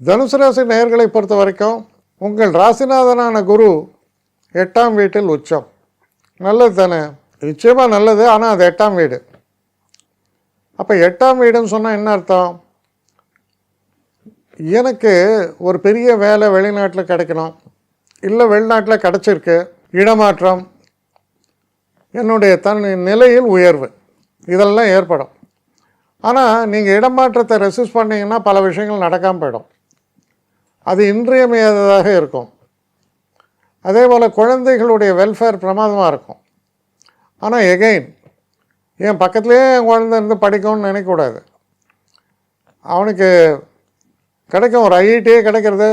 தனுசு ராசி நேயர்களை பொறுத்த வரைக்கும் உங்கள் ராசிநாதனான குரு 8ஆம் வீட்டில் உச்சம். நல்லது தானே? நிச்சயமாக நல்லது. ஆனால் அது 8ஆம் வீடு. அப்போ 8ஆம் வீடுன்னு சொன்னால் என்ன அர்த்தம்? எனக்கு ஒரு பெரிய வேலை வெளிநாட்டில் கிடைக்கணும், இல்லை வெளிநாட்டில் கிடச்சிருக்கு, இடமாற்றம், என்னுடைய நிலையில் உயர்வு, இதெல்லாம் ஏற்படும். ஆனால் நீங்கள் இடமாற்றத்தை ரெசிஸ்ட் பண்ணிங்கன்னா பல விஷயங்கள் நடக்காமல் போயிடும். அது இன்றியமையாததாக இருக்கும். அதே போல் குழந்தைகளுடைய வெல்ஃபேர் பிரமாதமாக இருக்கும். ஆனால் எகெயின் என் பக்கத்துலேயே என் குழந்தை இருந்து படிக்கும்னு நினைக்கக்கூடாது. அவனுக்கு கிடைக்கும், ஒரு ஐஐடியே கிடைக்கிறது,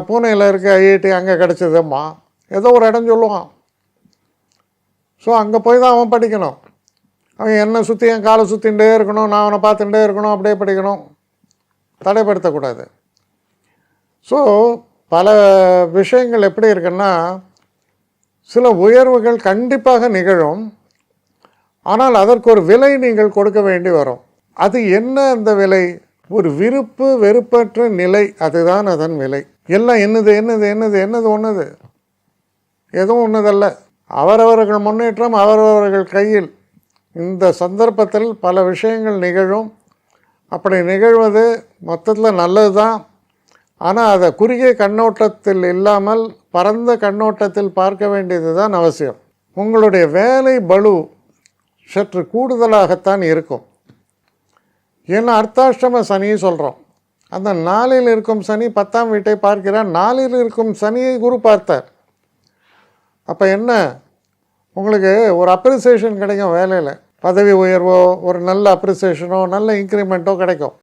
பூனேயில் இருக்க ஐஐடி அங்கே கிடச்சிதும்மா, ஏதோ ஒரு இடம் சொல்லுவான். ஸோ அங்கே போய் தான் அவன் படிக்கணும். அவன் என்னை சுற்றி என் காலை சுற்றிகிட்டே இருக்கணும், நான் அவனை பார்த்துட்டே இருக்கணும், அப்படியே படிக்கணும், தடைப்படுத்தக்கூடாது. ஸோ பல விஷயங்கள் எப்படி இருக்குன்னா, சில உயர்வுகள் கண்டிப்பாக நிகழும். ஆனால் அதற்கு ஒரு விலை நீங்கள் கொடுக்க வேண்டி வரும். அது என்ன அந்த விலை? ஒரு விருப்பு வெறுப்பற்ற நிலை, அதுதான் அதன் விலை. எல்லாம் என்னது என்னது என்னது என்னது ஒன்றுது, எதுவும் ஒன்றுதல்ல. அவரவர்கள் முன்னேற்றம் அவரவர்கள் கையில். இந்த சந்தர்ப்பத்தில் பல விஷயங்கள் நிகழும். அப்படி நிகழ்வது மொத்தத்தில் நல்லது தான். ஆனால் அதை குறுகிய கண்ணோட்டத்தில் இல்லாமல் பரந்த கண்ணோட்டத்தில் பார்க்க வேண்டியது தான் அவசியம். உங்களுடைய வேலை பளு சற்று கூடுதலாகத்தான் இருக்கும். ஏன்னா அர்த்தாஷ்டம சனி சொல்கிறோம். அந்த 4இல் இருக்கும் சனி 10ஆம் வீட்டை பார்க்கிறார். 4இல் இருக்கும் சனியை குரு பார்த்தார். அப்போ என்ன, உங்களுக்கு ஒரு அப்ரிசியேஷன் கிடைக்கும் வேலையில். பதவி உயர்வோ, ஒரு நல்ல அப்ரிசியேஷனோ, நல்ல இன்க்ரிமெண்ட்டோ கிடைக்கும்.